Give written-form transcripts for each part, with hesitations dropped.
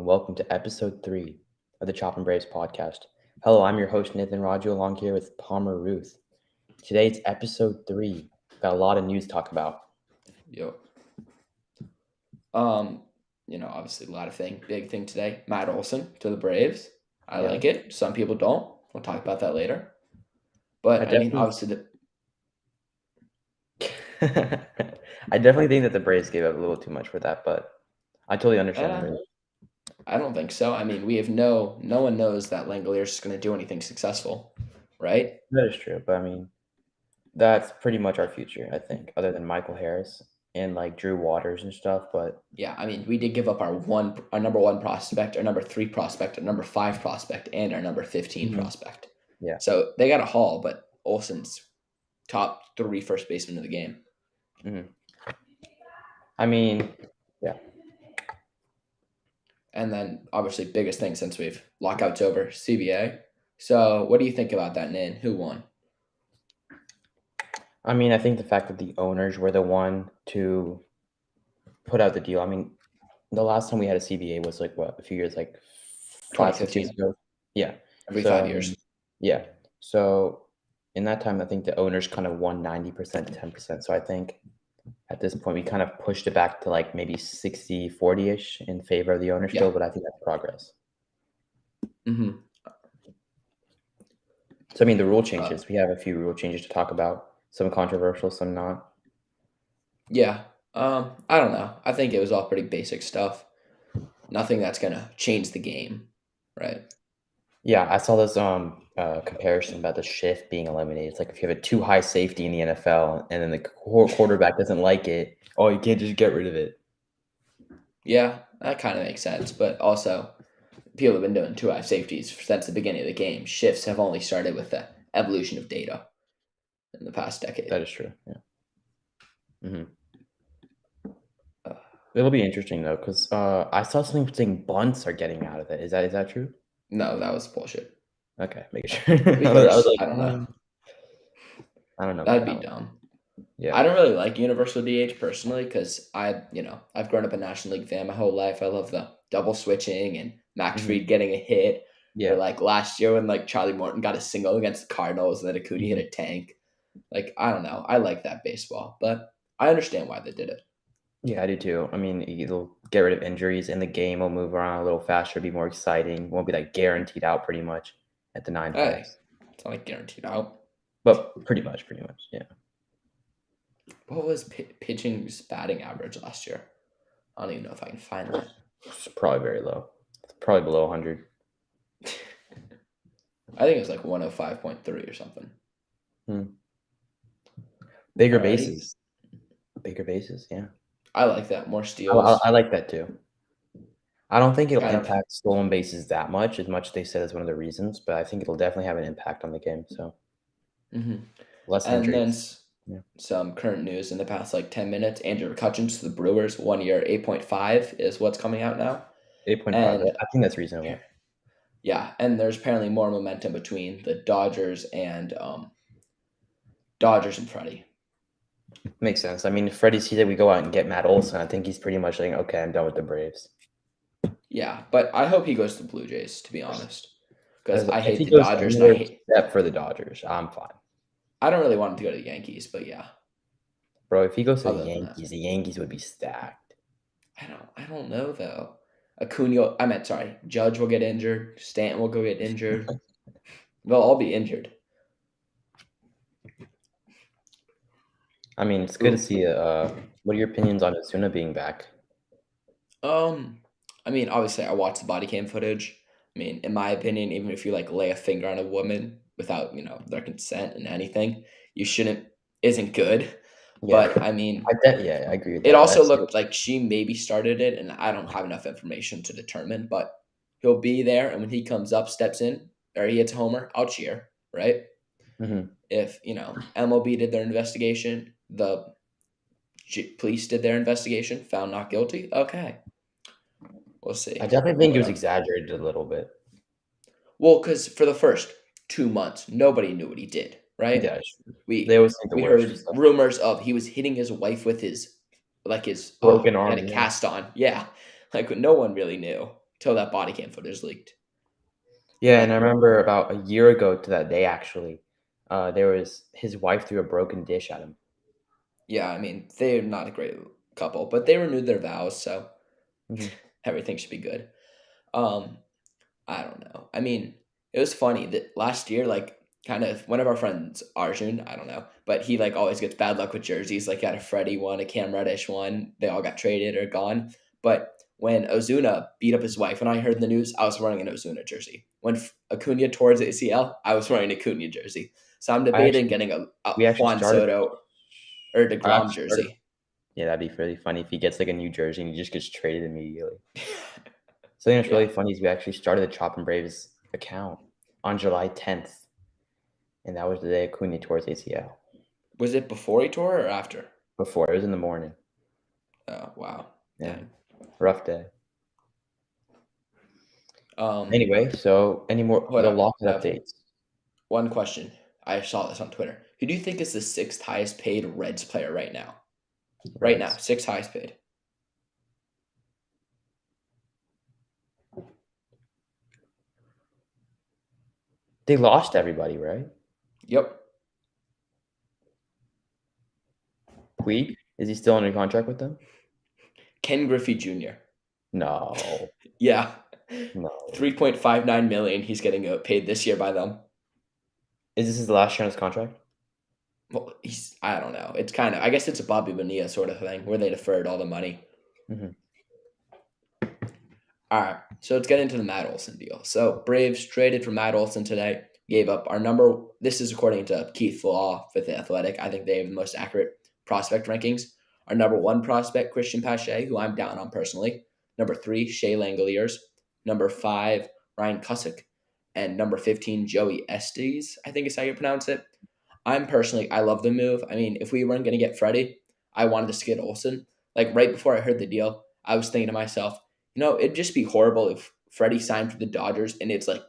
welcome to episode 3 of the Chop and Braves podcast. Hello, I'm your host, Nathan Raju, along here with Palmer Ruth. Today it's episode 3. Got a lot of news to talk about. Yep. Obviously a lot of big thing today. Matt Olson to the Braves. I like it. Some people don't. We'll talk about that later. But obviously I definitely think that the Braves gave up a little too much for that, but I totally understand the reason. I don't think so. We have no one knows that Langoliers is going to do anything successful, right? That is true, but that's pretty much our future, I think, other than Michael Harris and like Drew Waters and stuff. But yeah, we did give up our number 1 prospect, our number 3 prospect, our number 5 prospect, and our number 15 prospect. Yeah. So they got a haul, but Olson's top 3 first baseman of the game. Yeah. And then obviously biggest thing since we've lockout's over, CBA. So what do you think about that, Nin? Who won? I think the fact that the owners were the one to put out the deal. The last time we had a CBA was like what, a few years, like 5-6 years ago. Yeah. Every 5 years. Yeah. So in that time, I think the owners kind of won 90%, 10%. So I think at this point we kind of pushed it back to like maybe 60-40-ish in favor of the owner still, but I think that's progress. So the rule changes. We have a few rule changes to talk about. Some controversial, some not. Yeah. I don't know. I think it was all pretty basic stuff. Nothing that's gonna change the game, right? Yeah, I saw this comparison about the shift being eliminated. It's like if you have a too high safety in the NFL and then the quarterback doesn't like it, you can't just get rid of it. Yeah, that kind of makes sense. But also, people have been doing too high safeties since the beginning of the game. Shifts have only started with the evolution of data in the past decade. That is true. Yeah. It'll be interesting though, because I saw something saying bunts are getting out of it. Is that true? No, that was bullshit. Okay, making sure. I don't know. I don't know. That'd be dumb. Yeah. I don't really like universal DH personally because I've grown up a National League fan my whole life. I love the double switching and Max Fried getting a hit. Yeah. Or like last year when like Charlie Morton got a single against the Cardinals and then Acuna hit a tank. Like, I don't know. I like that baseball, but I understand why they did it. Yeah, I do too. It'll get rid of injuries and the game will move around a little faster, be more exciting. Won't be like guaranteed out pretty much at the 9 holes. It's not like guaranteed out. But pretty much, yeah. What was pitching's batting average last year? I don't even know if I can find that. It's probably very low. It's probably below 100. I think it was like 105.3 or something. Bigger bases. Bigger bases, yeah. I like that. More steals. I like that too. I don't think it'll impact stolen bases that much as they said is one of the reasons, but I think it'll definitely have an impact on the game. So less injuries. And then some current news in the past 10 minutes. Andrew McCutcheon to the Brewers, 1 year, 8.5 is what's coming out now. 8.5. I think that's reasonable. Yeah, and there's apparently more momentum between the Dodgers and Freddie. Makes sense. If Freddie sees that we go out and get Matt Olson, I think he's pretty much like, okay, I'm done with the Braves. Yeah, but I hope he goes to the Blue Jays, to be honest. Because I hate the Dodgers. Except for the Dodgers, I'm fine. I don't really want him to go to the Yankees, but yeah. Bro, if he goes to the Yankees would be stacked. I don't know, though. Judge will get injured. Stanton will go get injured. They'll all be injured. It's good to see. What are your opinions on Asuna being back? Obviously, I watched the body cam footage. In my opinion, even if you lay a finger on a woman without their consent and anything, isn't good. Yeah. But I agree with that. It also looked like she maybe started it, and I don't have enough information to determine. But he'll be there, and when he comes up, steps in, or he hits a homer, I'll cheer, right? If MLB did their investigation, the police did their investigation, found not guilty, okay. We'll see. I definitely think it was exaggerated a little bit. Well, because for the first 2 months, nobody knew what he did, right? Yeah, they always think we heard rumors of he was hitting his wife with his broken arm, had a cast on. Yeah, no one really knew. till that body cam footage leaked. Yeah, and I remember about a year ago to that day, actually, there was his wife threw a broken dish at him. Yeah, I mean, they're not a great couple, but they renewed their vows, so everything should be good. I don't know. I mean, it was funny that last year, like, kind of one of our friends, Arjun, I don't know, but he like always gets bad luck with jerseys. Like, he had a Freddie one, a Cam Reddish one. They all got traded or gone. But when Ozuna beat up his wife, when I heard the news, I was wearing an Ozuna jersey. When Acuna tore his ACL, I was wearing an Acuna jersey. So I'm debating getting a We actually Juan started. Soto or I DeGrom actually started. jersey. Yeah, that'd be really funny if he gets like a new jersey and he just gets traded immediately. Something that's really funny is we actually started the Chop and Braves account on July 10th, and that was the day Acuna tore his ACL. Was it before he tore or after? Before, it was in the morning. Oh, wow. Yeah, Dang. rough day. Anyway, so any more the Lockout updates? One question. I saw this on Twitter. Who do you think is the 6th highest paid Reds player right now? Right now, 6th highest paid. They lost everybody, right? Yep. Puig? Is he still under contract with them? Ken Griffey Jr. No. Yeah. No. $3.59 million he's getting paid this year by them. Is this his last year on his contract? Well, I don't know. It's kind of, I guess it's a Bobby Bonilla sort of thing where they deferred all the money. All right, so let's get into the Matt Olson deal. So Braves traded for Matt Olson today, gave up our number. This is according to Keith Law with The Athletic. I think they have the most accurate prospect rankings. Our number 1 prospect, Christian Pache, who I'm down on personally. Number 3, Shea Langoliers. Number 5, Ryan Cusick. And number 15, Joey Estes, I think is how you pronounce it. I love the move. I mean, if we weren't going to get Freddie, I wanted to get Olson. Like, right before I heard the deal, I was thinking to myself, it'd just be horrible if Freddie signed for the Dodgers and it's like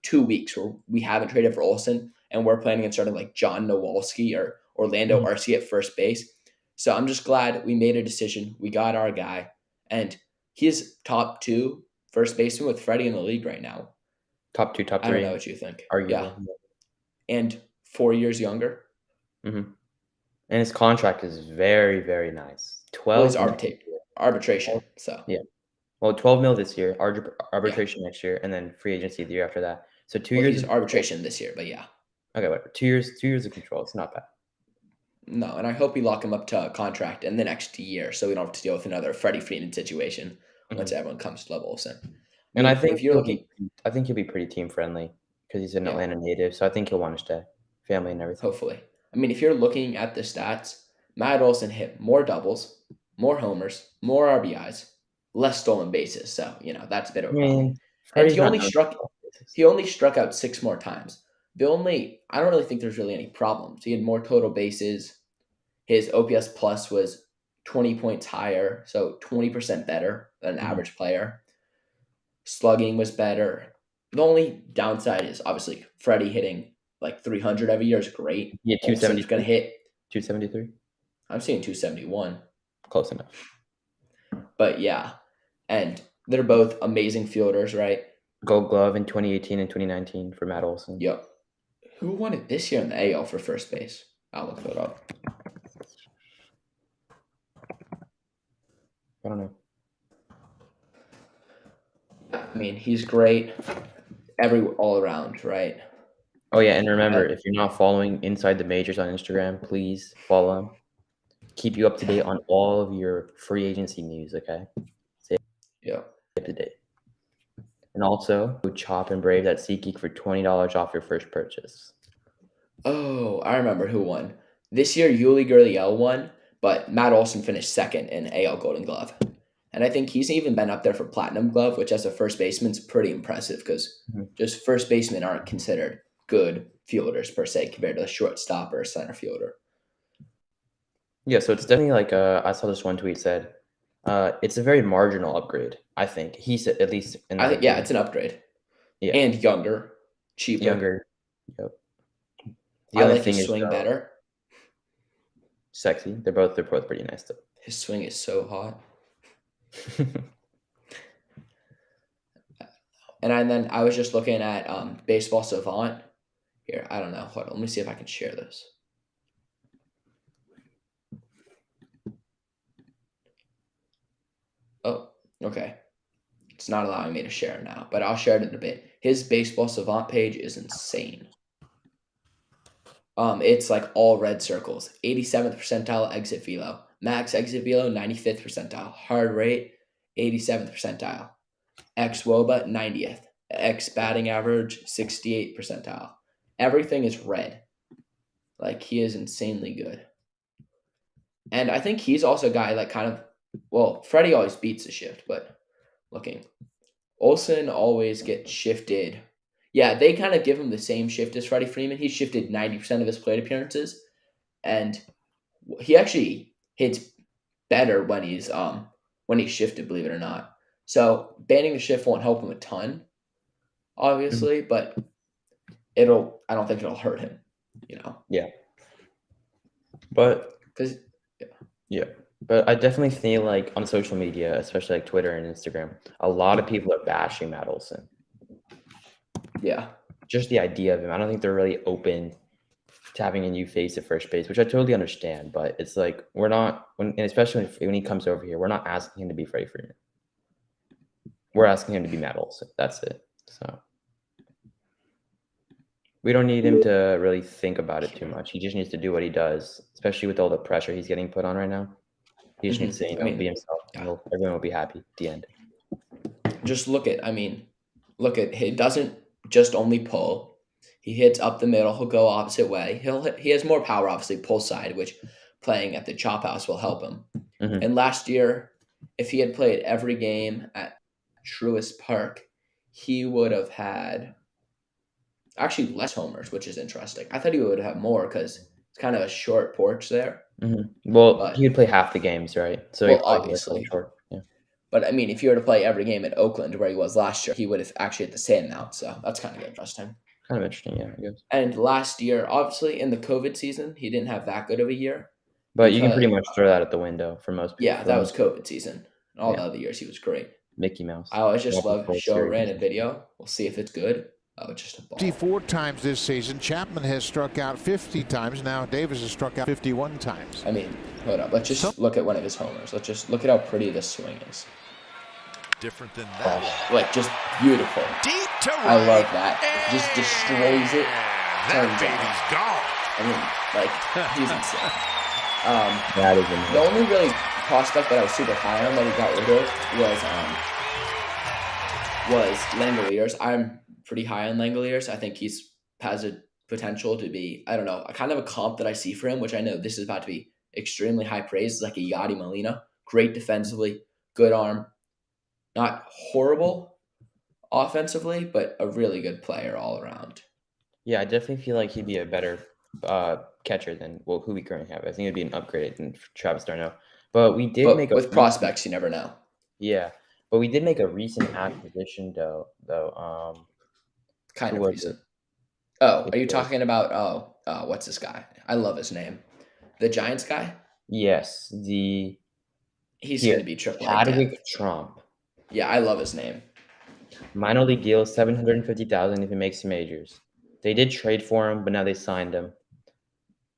2 weeks where we haven't traded for Olson and we're planning on starting like John Nowalski or Orlando Arcia at first base. So I'm just glad we made a decision. We got our guy, and he's top 2 first baseman with Freddie in the league right now. Top 2, top 3. I don't know what you think. Arguably. Yeah. And 4 years younger. And his contract is very, very nice. 12. Well, he's arbitration. So yeah. Well, 12 mil this year, arbitration next year, and then free agency the year after that. So 2 years. He's arbitration this year, but yeah. Okay, whatever. 2 years. 2 years of control. It's not bad. No, and I hope we lock him up to a contract in the next year, so we don't have to deal with another Freddie Freeman situation once everyone comes to level Olson. And I think if you're looking, I think he'll be pretty team friendly because he's an Atlanta native, so I think he'll want to stay, family and everything. Hopefully, I mean, if you're looking at the stats, Matt Olson hit more doubles, more homers, more RBIs, less stolen bases. So that's a bit of a problem. And he only struck out 6 more times. I don't really think there's really any problems. He had more total bases. His OPS plus was 20 points higher, so 20% better than an average player. Slugging was better. The only downside is obviously Freddie hitting like 300 every year is great. Yeah, 270. Going to hit 273. I'm seeing 271. Close enough. But yeah, and they're both amazing fielders, right? Gold Glove in 2018 and 2019 for Matt Olson. Yep. Who won it this year in the AL for first base? I'll look that up. I don't know. I mean, he's great all around, right? Oh, yeah, and remember, if you're not following Inside the Majors on Instagram, please follow him. Keep you up to date on all of your free agency news, okay? Stay up to date. And also, Chop and Brave that SeatGeek for $20 off your first purchase. Oh, I remember who won. This year, Yuli Gurriel won, but Matt Olson finished second in AL Golden Glove. And I think he's even been up there for Platinum Glove, which as a first baseman is pretty impressive because just first basemen aren't considered good fielders per se compared to a shortstop or a center fielder. Yeah, so it's definitely like I saw this one tweet said it's a very marginal upgrade. I think he said at least. It's an upgrade. Yeah, and younger, cheaper. Younger. Yep. I like his swing better. Sexy. They're both pretty nice though. His swing is so hot. And then I was just looking at Baseball Savant. Here, I don't know. Hold on, let me see if I can share this. Oh, okay. It's not allowing me to share now, but I'll share it in a bit. His Baseball Savant page is insane. It's like all red circles. 87th percentile exit velo. Max exit velo, 95th percentile. Hard rate, 87th percentile. X WOBA, 90th. X batting average, 68th percentile. Everything is red. Like, he is insanely good. And I think he's also a guy Freddie always beats the shift, but looking. Olson always gets shifted. Yeah, they kind of give him the same shift as Freddie Freeman. He's shifted 90% of his plate appearances, and he actually hits better when he's shifted, believe it or not. So banning the shift won't help him a ton, obviously, but I don't think it'll hurt him, Yeah. But because but I definitely feel like on social media, especially like Twitter and Instagram, a lot of people are bashing Matt Olson. Yeah. Just the idea of him. I don't think they're really open to having a new face at first base, which I totally understand. But it's like we're not, and especially when he comes over here, we're not asking him to be Freddie Freeman. We're asking him to be Matt Olson. That's it. So we don't need him to really think about it too much. He just needs to do what he does, especially with all the pressure he's getting put on right now. He just needs to be himself. And everyone will be happy at the end. Just look at, he doesn't just only pull. He hits up the middle. He'll go opposite way. He has more power, obviously, pull side, which playing at the Chop House will help him. Mm-hmm. And last year, if he had played every game at Truist Park, he would have had actually less homers, which is interesting. I thought he would have more because it's kind of a short porch there. Mm-hmm. Well, he would play half the games, right? So obviously. Short. Yeah. But, if you were to play every game at Oakland where he was last year, he would have actually hit the same amount. So that's kind of interesting. Kind of interesting, yeah, I guess. And last year, obviously, in the COVID season, he didn't have that good of a year. But you can pretty much throw that at the window for most people. Yeah, that was COVID season. All the other years, he was great. Mickey Mouse. I always just love to show a random video. We'll see if it's good. Oh, just a ball. 54 times this season. Chapman has struck out 50 times. Now Davis has struck out 51 times. Hold up. Let's just look at one of his homers. Let's just look at how pretty this swing is. Different than that. Just beautiful. Deep to right. I love that. Just destroys it. That baby's gone. He's insane. That is amazing. The only really prospect that I was super high on that he got rid of was Langoliers. I'm pretty high on Langoliers. I think has a potential to be, I don't know, a kind of a comp that I see for him, which I know this is about to be extremely high praise. It's like a Yadi Molina. Great defensively, good arm. Not horrible offensively, but a really good player all around. Yeah, I definitely feel like he'd be a better catcher than who we currently have. I think it'd be an upgrade than Travis d'Arnaud. But we did with prospects, you never know. Yeah, but we did make a recent acquisition, though. Kind of recent. Oh, are you talking about? What's this guy? I love his name. The Giants guy. Yes, he's going to be triple. Chadwick Trump. Yeah, I love his name. Minor league deal, $750,000 if he makes majors. They did trade for him, but now they signed him.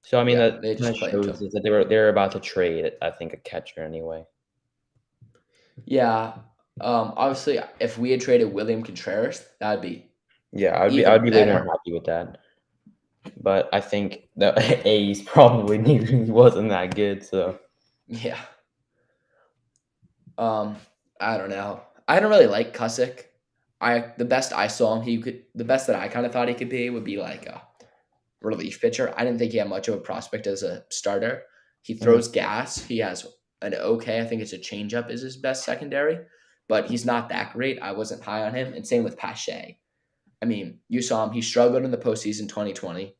So that kind of shows that they're about to trade. I think a catcher anyway. Yeah. Obviously, if we had traded William Contreras, that'd be. Yeah, I'd be way more happy with that. But I think the A's probably knew he wasn't that good. So. Yeah. I don't know. I don't really like Cusick. The best I saw him, the best that I kind of thought he could be would be like a relief pitcher. I didn't think he had much of a prospect as a starter. He throws gas. He has an okay, I think it's a changeup is his best secondary, but he's not that great. I wasn't high on him. And same with Pache. You saw him. He struggled in the postseason 2020.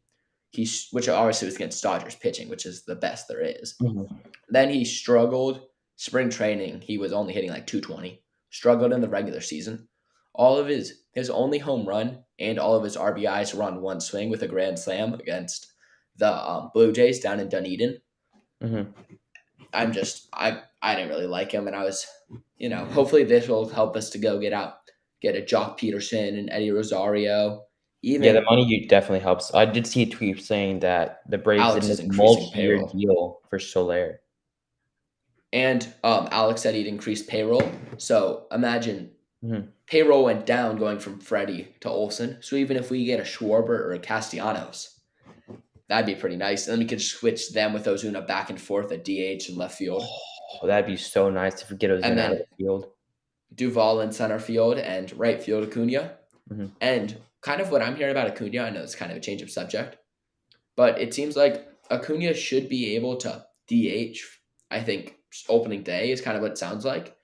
Which obviously was against Dodgers pitching, which is the best there is. Mm-hmm. Then he struggled. Spring training, he was only hitting like 220. Struggled in the regular season. All of his only home run and all of his RBIs were on one swing with a grand slam against the Blue Jays down in Dunedin. Mm-hmm. I didn't really like him, and I was, hopefully this will help us to get get a Jock Peterson and Eddie Rosario. Even Yeah, the money definitely helps. I did see a tweet saying that the Braves Alex did is a increasing multi-year payroll. deal for Soler. And Alex said he'd increase payroll. So imagine Mhm. payroll went down going from Freddie to Olson. So even if we get a Schwarber or a Castellanos, that'd be pretty nice. And then we could switch them with Ozuna back and forth at DH and left field. Oh, that'd be so nice if we get Ozuna And out of then the field. Duvall in center field and right field Acuna. Mhm. And kind of what I'm hearing about Acuna, I know it's kind of a change of subject, but it seems like Acuna should be able to DH. I think opening day is kind of what it sounds like,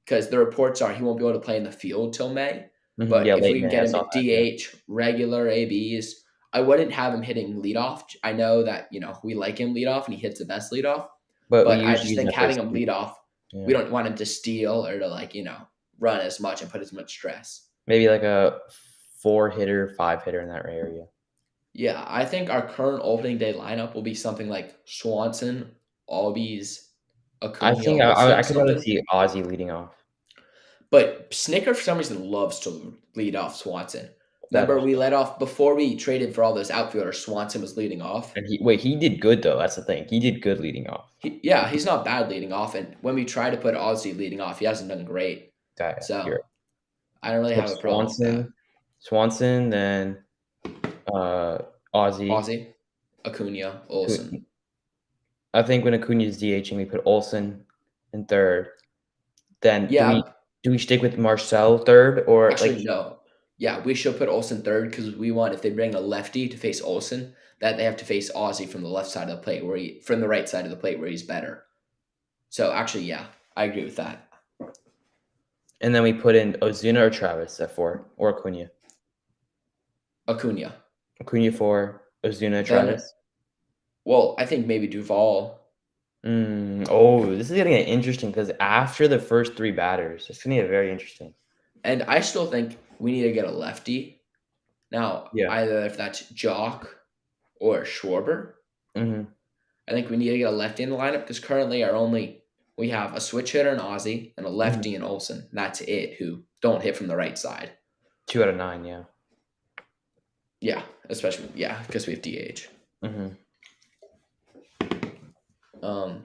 because the reports are he won't be able to play in the field till May. Mhm. But Yeah, if late we can May, get I him saw at that, yeah. DH, regular ABs, I wouldn't have him hitting leadoff. I know that we like him leadoff and he hits the best leadoff, But we but I usually just use think that having first him two. leadoff, Yeah. we don't want him to steal or to run as much and put as much stress. Maybe like a 4-hitter, 5-hitter in that area. Yeah, I think our current opening day lineup will be something like Swanson, Albies, Acuna, I think Olson, I could rather something. see Ozzy leading off. But Snicker, for some reason, loves to lead off Swanson. Remember, we led off before we traded for all those outfielders. Swanson was leading off. And he did good though. That's the thing. He did good leading off. He's not bad leading off. And when we try to put Ozzy leading off, he hasn't done great. So I don't really have a problem with that. Swanson, then Ozzy, Acuna, Olson. I think when Acuna's DHing, we put Olson in third. Then do we stick with Marcel third or actually no? Yeah, we should put Olson third because we want, if they bring a lefty to face Olson, that they have to face Ozzy from the left side of the plate from the right side of the plate where he's better. So actually, yeah, I agree with that. And then we put in Ozuna or Travis at 4 or Acuna. Acuna 4, Ozuna, Travis. Well, I think maybe Duvall. This is going to get interesting because after the first 3 batters, it's going to get very interesting. And I still think we need to get a lefty. Now, either if that's Jock or Schwarber. Mm-hmm. I think we need to get a lefty in the lineup because currently we have a switch hitter in Ozzy and a lefty in Olson. And that's it, who don't hit from the right side. 2 out of 9, yeah. Yeah, especially, because we have DH. Mm-hmm.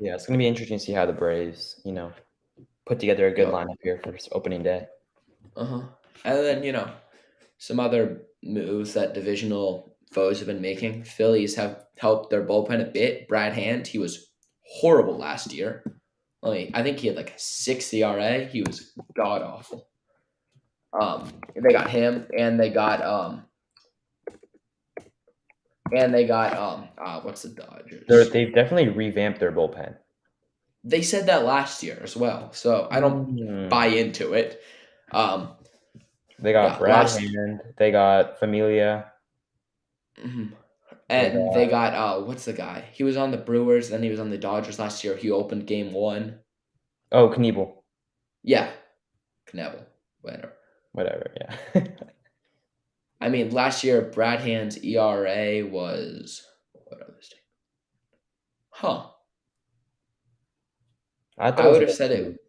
It's going to be interesting to see how the Braves, put together a good lineup here for opening day. And then, some other moves that divisional foes have been making. Phillies have helped their bullpen a bit. Brad Hand, he was horrible last year. I think he had like a 6 ERA. He was god awful. They got him, and they got what's the Dodgers? They've definitely revamped their bullpen. They said that last year as well, so I don't buy into it. They got Brad Hand. They got Familia. Mm-hmm. And they got what's the guy? He was on the Brewers, then he was on the Dodgers last year. He opened game 1. Oh, Knievel. Yeah, Knebel. Whatever. Yeah. I mean, last year Brad Hand's ERA was what other state? Huh. I would have said it.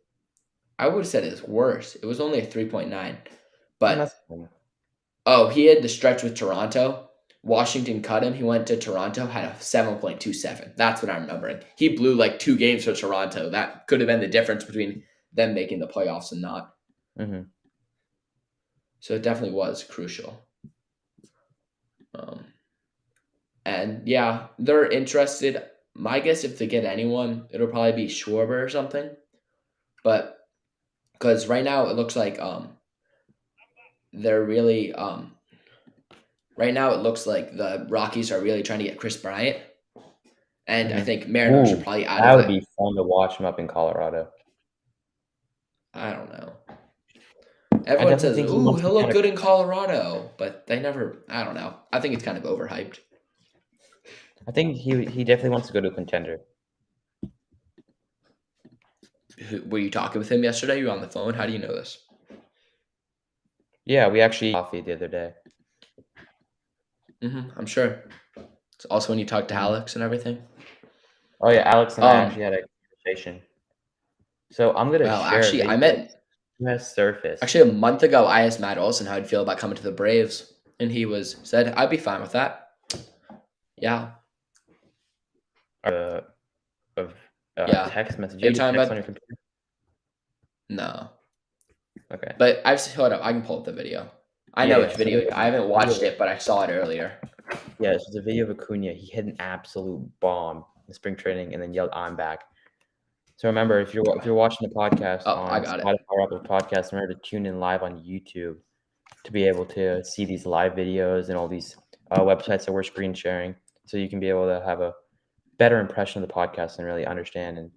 I would have said it was worse. It was only a 3.9. But he had the stretch with Toronto. Washington cut him. He went to Toronto, had a 7.27. That's what I'm remembering. He blew like 2 games for Toronto. That could have been the difference between them making the playoffs and not. Mm-hmm. So it definitely was crucial. And yeah, they're interested. My guess, if they get anyone, it'll probably be Schwarber or something. But because right now it looks like they're really right now it looks like the Rockies are really trying to get Chris Bryant, and I think Mariners are probably out of it. That would be fun to watch him up in Colorado. I don't know. Everyone says, "Ooh, he'll look good in Colorado," but they never. I don't know. I think it's kind of overhyped. I think he definitely wants to go to a contender. Were you talking with him yesterday? You were on the phone? How do you know this? Yeah, we actually coffee the other day. I'm sure. It's also when you talked to Alex and everything. Oh yeah, Alex and I actually had a conversation. So I'm gonna share. Actually, I met has surfaced. Actually, a month ago, I asked Matt Olson how he'd feel about coming to the Braves, and he said I'd be fine with that. Yeah. Yeah. Text message. Are you You have the talking text about? on your computer? No. Okay. But hold up. I can pull up the video. I know which video. I haven't watched it, but I saw it earlier. Yeah, it's a video of Acuna. He hit an absolute bomb in spring training and then yelled, "I'm back." So remember, if you're watching the podcast on Spotify or Apple Podcasts, remember to tune in live on YouTube to be able to see these live videos and all these websites that we're screen sharing, so you can be able to have a better impression of the podcast and really understand and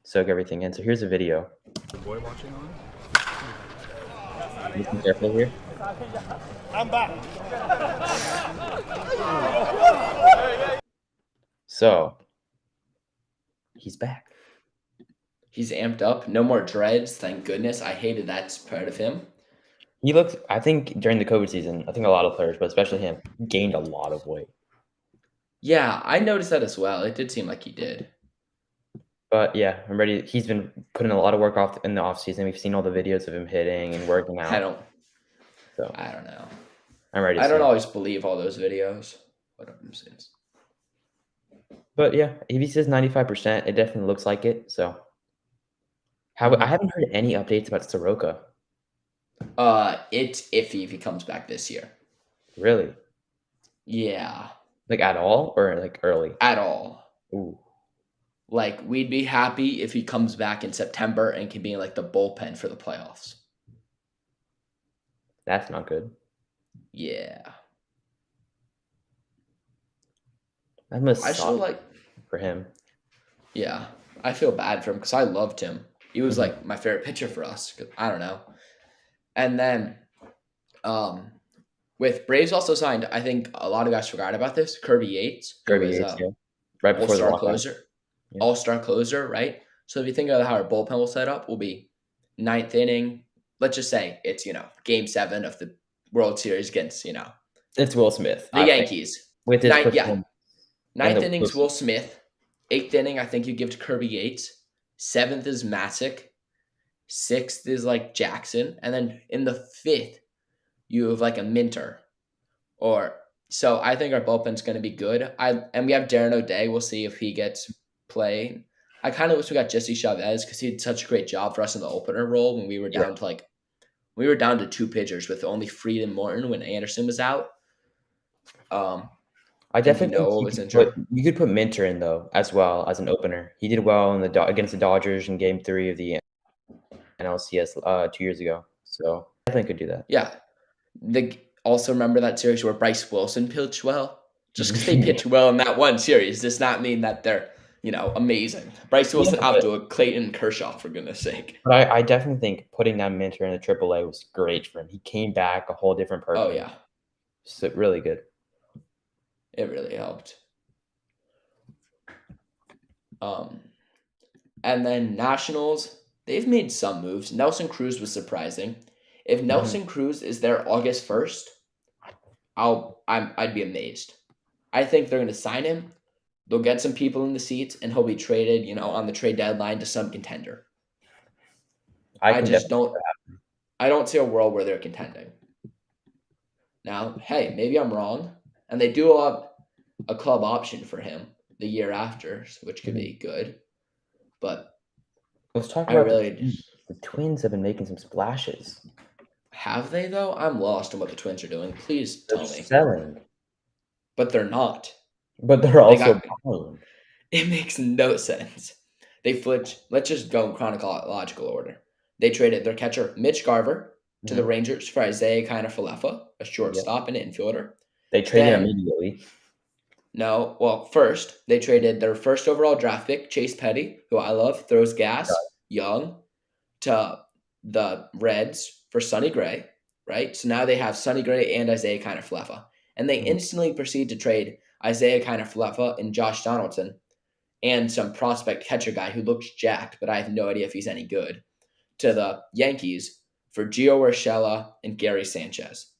soak everything in. So here's a video. The boy watching on? Listen carefully here. I'm back. So he's back. He's amped up. No more dreads. Thank goodness. I hated that part of him. He looked, I think during the COVID season, I think a lot of players, but especially him, gained a lot of weight. Yeah, I noticed that as well. It did seem like he did. But yeah, I'm ready. He's been putting a lot of work off in the off season. We've seen all the videos of him hitting and working out. I don't know. I'm ready. I don't always believe all those videos. But yeah, if he says 95%, it definitely looks like it. So I haven't heard any updates about Soroka. It's iffy if he comes back this year. Really? Yeah. Like at all or like early? At all. Ooh. Like we'd be happy if he comes back in September and can be in like the bullpen for the playoffs. That's not good. Yeah. That must I feel like for him. Yeah. I feel bad for him because I loved him. He was like my favorite pitcher for us. I don't know. And then with Braves also signed, I think a lot of guys forgot about this, Kirby Yates. Kirby Yates, yeah. Right before the lockout. Closer. Yeah. All-star closer, right? So if you think of how our bullpen will set up, will be 9th inning. Let's just say it's, Game 7 of the World Series against, It's Will Smith. The Yankees. With his 9th inning's Will Smith. 8th inning, I think you give to Kirby Yates. 7th is Massick. 6th is like Jackson. And then in the 5th, you have like a Minter. So I think our bullpen's going to be good. And we have Darren O'Day. We'll see if he gets play. I kind of wish we got Jesse Chavez because he did such a great job for us in the opener role when we were down to 2 pitchers with only Fried and Morton when Anderson was out. I definitely think you could put Minter in though as well as an opener. He did well in against the Dodgers in Game 3 of the NLCS 2 years ago. So I definitely could do that. Yeah. Also remember that series where Bryce Wilson pitched well? Just because they pitched well in that one series does not mean that they're, amazing. Bryce Wilson outdoed Clayton Kershaw, for goodness sake. But I definitely think putting that Minter in the AAA was great for him. He came back a whole different person. Oh, yeah. So really good. It really helped. And then Nationals, they've made some moves. Nelson Cruz was surprising. If Nelson Cruz is there August 1st, I'd be amazed. I think they're going to sign him. They'll get some people in the seats, and he'll be traded, on the trade deadline to some contender. I don't see a world where they're contending. Now, hey, maybe I'm wrong, and they do have a club option for him the year after, which could be good. But let's talk about the Twins have been making some splashes. Have they, though? I'm lost on what the Twins are doing. Please tell me. Selling. But they're not. But they're also buying. It makes no sense. They flipped. Let's just go in chronological order. They traded their catcher, Mitch Garver, to the Rangers for Isaiah Kiner-Falefa, a shortstop and infielder. They traded him immediately. No. Well, first, they traded their first overall draft pick, Chase Petty, who I love, throws gas, young, to the Reds for Sonny Gray, right? So now they have Sonny Gray and Isaiah Kiner-Falefa. And they instantly proceed to trade Isaiah Kiner-Falefa and Josh Donaldson and some prospect catcher guy who looks jacked, but I have no idea if he's any good, to the Yankees for Gio Urshela and Gary Sanchez.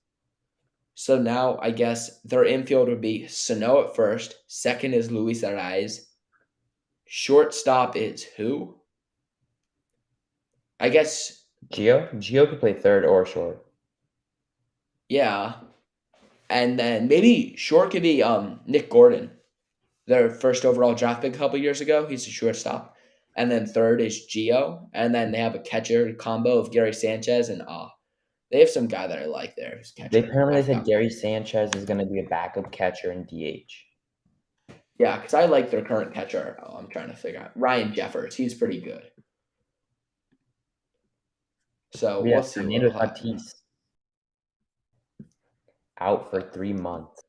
So now I guess their infield would be Sano at first. Second is Luis Arraez. Shortstop is who? I guess Gio could play third or short. Yeah. And then maybe short could be Nick Gordon, their first overall draft pick a couple years ago. He's a shortstop. And then third is Gio. And then they have a catcher combo of Gary Sanchez and they have some guy that I like there. Who's catcher. They said Gary Sanchez is going to be a backup catcher in DH. Yeah, because I like their current catcher. I'm trying to figure out. Ryan Jeffers. He's pretty good. So we'll see. Fernando Tatis out for 3 months.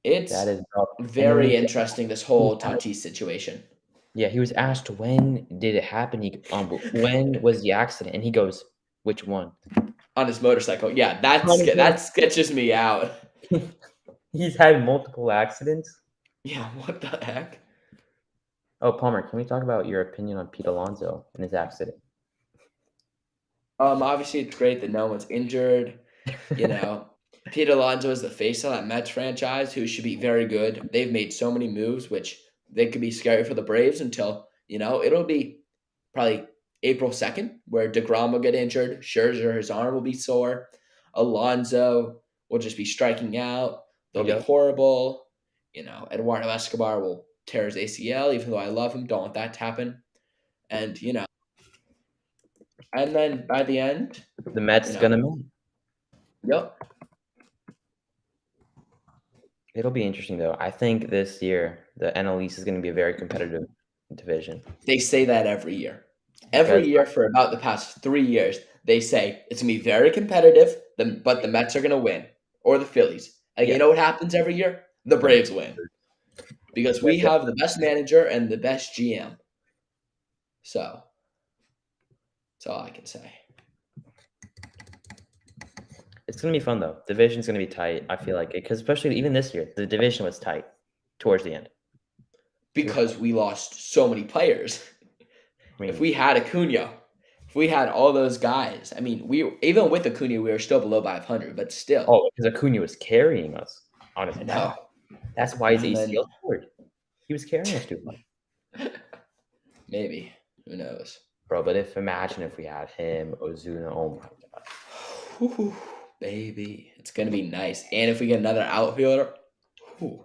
It's very interesting, this whole Tatis situation. Yeah, he was asked when did it happen. When was the accident? And he goes, "Which one?" On his motorcycle. Yeah, that sketches me out. He's had multiple accidents. Yeah, what the heck? Oh, Palmer, can we talk about your opinion on Pete Alonso and his accident? Obviously it's great that no one's injured. Pete Alonso is the face of that Mets franchise, who should be very good. They've made so many moves, which they could be scary for the Braves until, it'll be probably April 2nd, where DeGrom will get injured. Scherzer, his arm will be sore. Alonso will just be striking out. They'll be horrible. Eduardo Escobar will tear his ACL, even though I love him. Don't want that to happen. And, and then by the end, the Mets going to win. Yep. It'll be interesting, though. I think this year, the NL East is going to be a very competitive division. They say that every year. Every year for about the past 3 years, they say it's going to be very competitive, but the Mets are going to win, or the Phillies. And you know what happens every year? The Braves win. Because we have the best manager and the best GM. So, that's all I can say. It's going to be fun, though. Division's going to be tight, I feel like. Because especially even this year, the division was tight towards the end. Because we lost so many players. If we had Acuna, if we had all those guys, even with Acuna, we were still below 500, but still. Oh, because Acuna was carrying us on his back. That's why his ACL scored. He was carrying us too much. Maybe. Who knows? Bro, but imagine if we had him, Ozuna, oh my God. Ooh, baby. It's going to be nice. And if we get another outfielder. Ooh.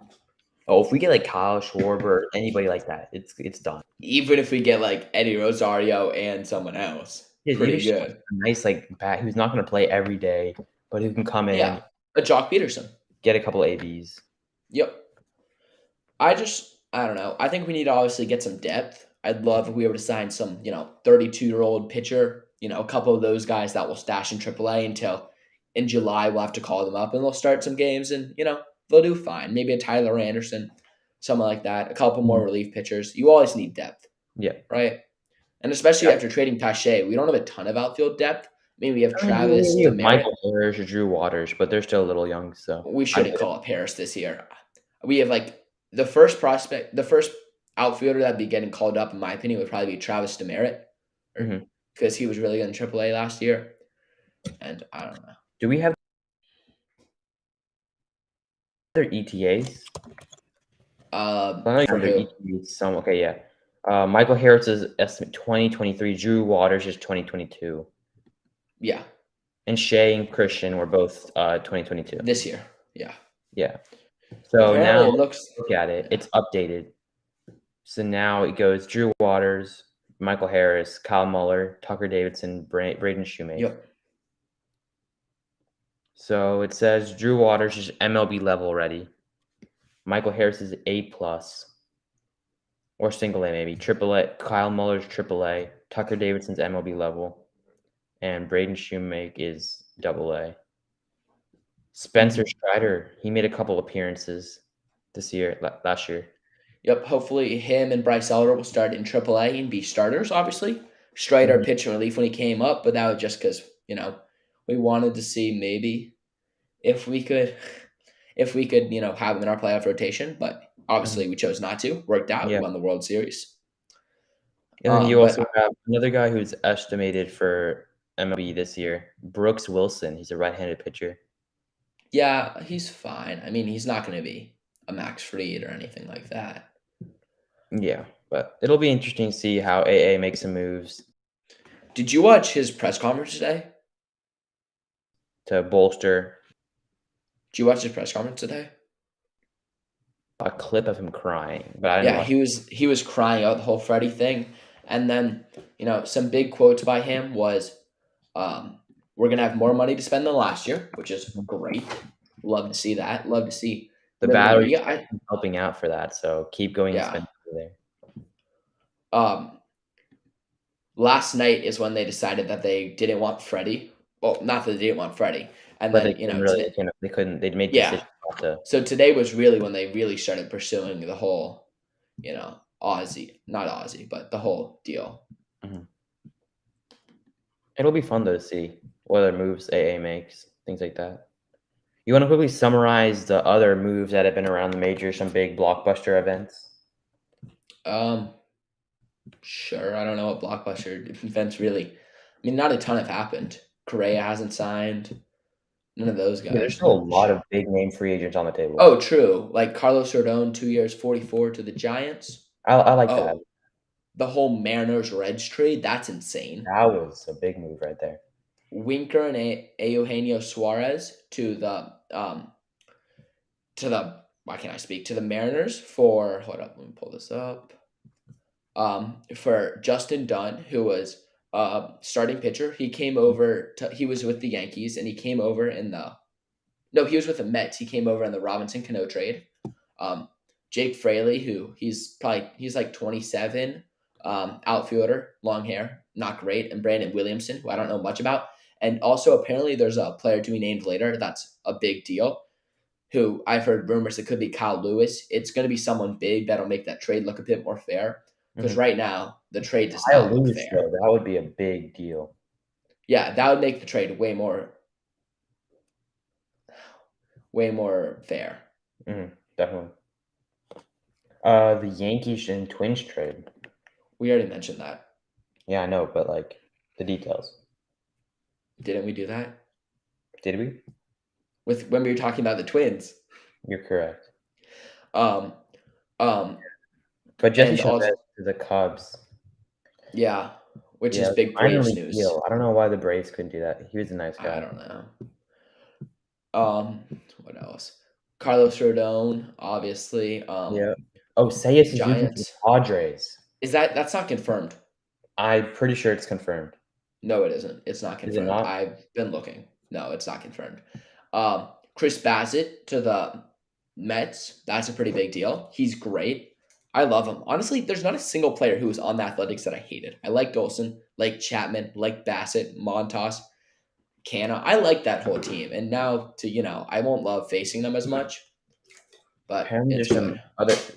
Oh, if we get like Kyle Schwarber, anybody like that, it's done. Even if we get like Eddie Rosario and someone else. Yeah, pretty good. A nice bat who's not going to play every day, but who can come in. Yeah, a Jock Peterson. Get a couple ABs. Yep. I don't know. I think we need to obviously get some depth. I'd love if we were to sign some, 32-year-old pitcher, a couple of those guys that will stash in AAA until in July we'll have to call them up and they'll start some games and, they'll do fine. Maybe a Tyler Anderson, someone like that. A couple more relief pitchers. You always need depth. Yeah. Right? And especially after trading Pache, we don't have a ton of outfield depth. We have Travis. We have Michael Harris or Drew Waters, but they're still a litll young. So we shouldn't call up Harris this year. We have the first outfielder that'd be getting called up, in my opinion, would probably be Travis Demerit. Because he was really good in AAA last year. And I don't know. Do we have other ETAs? I know you have ETAs. Okay, yeah. Michael Harris is estimate 2023. Drew Waters is 2022. Yeah. And Shea and Christian were both 2022. This year. Yeah. Yeah. So now look at it. It's updated. So now it goes Drew Waters, Michael Harris, Kyle Muller, Tucker Davidson, Braden Shoemaker. Yep. So it says Drew Waters is MLB level ready. Michael Harris is A+, or single A maybe. AAA. Kyle Muller's AAA. Tucker Davidson's MLB level, and Braden Shoemaker is AA. Spencer Strider, he made a couple appearances last year. Yep, hopefully him and Bryce Elder will start in AAA and be starters, obviously. Strider pitched in relief when he came up, but that was just because, we wanted to see maybe if we could, have him in our playoff rotation, but obviously we chose not to. Worked out. Yeah. We won the World Series. And then you also have another guy who's estimated for MLB this year, Brooks Wilson. He's a right-handed pitcher. Yeah, he's fine. He's not going to be a Max Fried or anything like that. Yeah, but it'll be interesting to see how AA makes some moves. Did you watch his press conference today? To bolster Did you watch his press conference today? a clip of him crying, but I didn't Yeah, watch. he was crying out the whole Freddie thing, and then some big quotes by him was, "We're gonna have more money to spend than last year," which is great. Love to see that. Love to see The really battery money. helping out for that, so keep going and Yeah. spending there. Last night is when they decided that they didn't want Freddie. Well, not that they didn't want Freddie, and But they then couldn't really, today, they couldn't. They'd made yeah. decisions not to. So today was really when they really started pursuing the whole, Aussie, not Aussie, but the whole deal. It'll be fun though to see what other moves AA makes, things like that. You want to quickly summarize the other moves that have been around the major, some big blockbuster events? Sure. I don't know what blockbuster events really. I mean, not a ton have happened. Correa hasn't signed. None of those guys. Yeah, there's still a lot of big name free agents on the table. Oh, true. Like Carlos Rodon, 2 years, 44 to the Giants. I like that. The whole Mariners Reds trade, that's insane. That was a big move right there. Winker and Eugenio Suarez to the why can't I speak, to the Mariners for, hold up, let me pull this up. For Justin Dunn, who was starting pitcher. He came over he was with the Yankees, and he came over he was with the Mets. He came over in the Robinson Cano trade. Jake Fraley, who he's like 27, outfielder, long hair, not great, and Brandon Williamson, who I don't know much about. And also apparently there's a player to be named later that's a big deal, who I've heard rumors it could be Kyle Lewis. It's going to be someone big that'll make that trade look a bit more fair. Because right now, the trade does not look fair. Though, that would be a big deal. Yeah, that would make the trade way more fair. Definitely. The Yankees and Twins trade. We already mentioned that. Yeah, I know, but like the details. Didn't we do that? Did we? When we were talking about the Twins. You're correct. But Jesse Chavez to the Cubs. Yeah, which is big Braves news. I don't know why the Braves couldn't do that. He was a nice guy. I don't know. What else? Carlos Rodon, obviously. Yeah. Oh, Seiya Suzuki to the Padres. That's not confirmed? I'm pretty sure it's confirmed. No, it isn't. It's not confirmed. Is it not? I've been looking. No, it's not confirmed. Chris Bassett to the Mets. That's a pretty big deal. He's great. I love him. Honestly, there's not a single player who was on the Athletics that I hated. I liked Olson, like Chapman, like Bassett, Montas, Canna. I like that whole team. And now I won't love facing them as much. But it's good.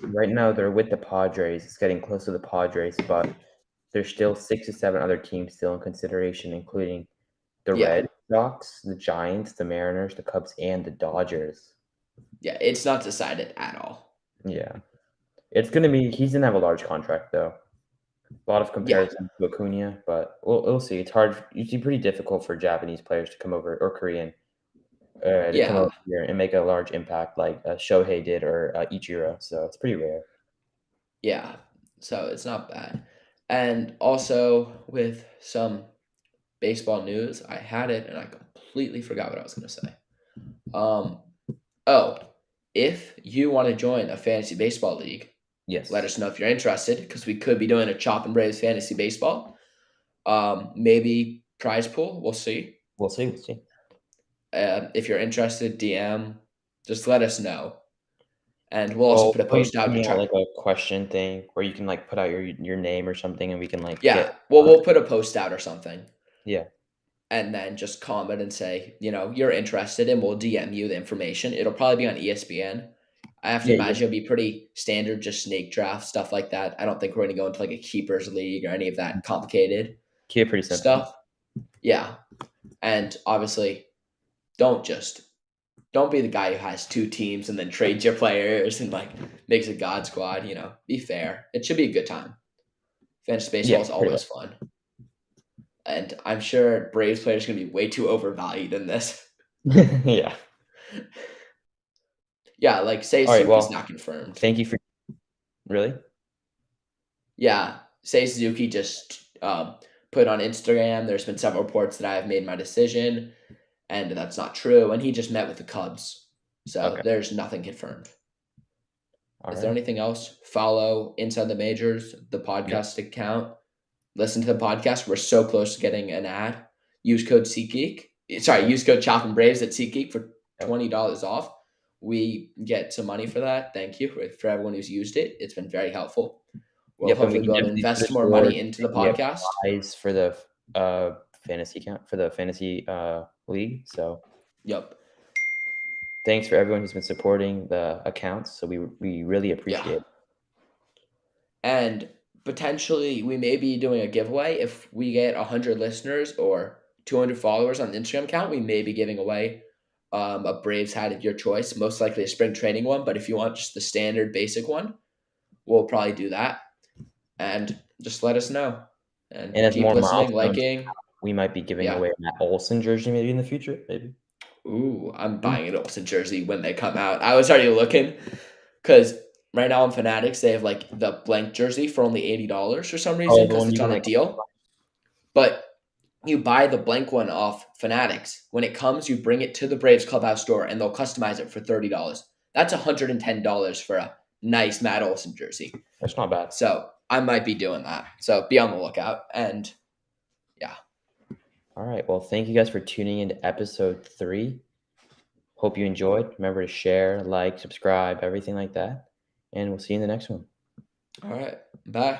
Right now they're with the Padres. It's getting close to the Padres, but there's still 6 to 7 other teams still in consideration, including the Red Sox, the Giants, the Mariners, the Cubs, and the Dodgers. Yeah, it's not decided at all. Yeah. It's going to be – he's going to have a large contract, though. A lot of comparisons to Acuna, but we'll see. It's hard – it's pretty difficult for Japanese players to come over, or Korean, to come over here and make a large impact like Shohei did or Ichiro. So it's pretty rare. Yeah, so it's not bad. And also with some baseball news, I had it and I completely forgot what I was going to say. If you want to join a fantasy baseball league, yes, let us know if you're interested, because we could be doing a Chop and Braves fantasy baseball. Maybe prize pool. We'll see. We'll see. If you're interested, DM. Just let us know. And we'll also put a post out to try like a question thing where you can like put out your name or something, and we can like we'll put a post out or something. Yeah. And then just comment and say, you're interested, and we'll DM you the information. It'll probably be on ESPN. I have to imagine it'll be pretty standard, just snake draft, stuff like that. I don't think we're going to go into like a keepers league or any of that complicated pretty simple stuff. Yeah. And obviously don't be the guy who has 2 teams and then trades your players and like makes a god squad, be fair. It should be a good time. Fantasy baseball is always fun. And I'm sure Braves players are going to be way too overvalued in this. Yeah. Yeah, like say Suzuki's not confirmed. Thank you for – really? Yeah. Say Suzuki just put on Instagram. There's been several reports that I have made my decision, and that's not true. And he just met with the Cubs. So there's nothing confirmed. Is there anything else? Follow Inside the Majors, the podcast account. Listen to the podcast. We're so close to getting an ad. Use code SeatGeek. Use code Chop and Braves at SeatGeek for $20 off. We get some money for that. Thank you for everyone who's used it. It's been very helpful. We'll hopefully be able to invest more money into the podcast. For the fantasy account, for the fantasy league. So thanks for everyone who's been supporting the accounts. So we really appreciate it. And potentially we may be doing a giveaway if we get 100 listeners or 200 followers on the Instagram account. We may be giving away a Braves hat of your choice, most likely a spring training one. But if you want just the standard basic one, we'll probably do that. And just let us know. And keep more listening, liking. We might be giving away a Matt Olson jersey maybe in the future, maybe. Ooh, I'm buying an Olson jersey when they come out. I was already looking because right now on Fanatics, they have like the blank jersey for only $80 for some reason because it's on a deal. But you buy the blank one off Fanatics. When it comes, you bring it to the Braves Clubhouse store and they'll customize it for $30. That's $110 for a nice Matt Olson jersey. That's not bad. So I might be doing that. So be on the lookout. And all right. Well, thank you guys for tuning into episode 3. Hope you enjoyed. Remember to share, like, subscribe, everything like that. And we'll see you in the next one. All right. Bye.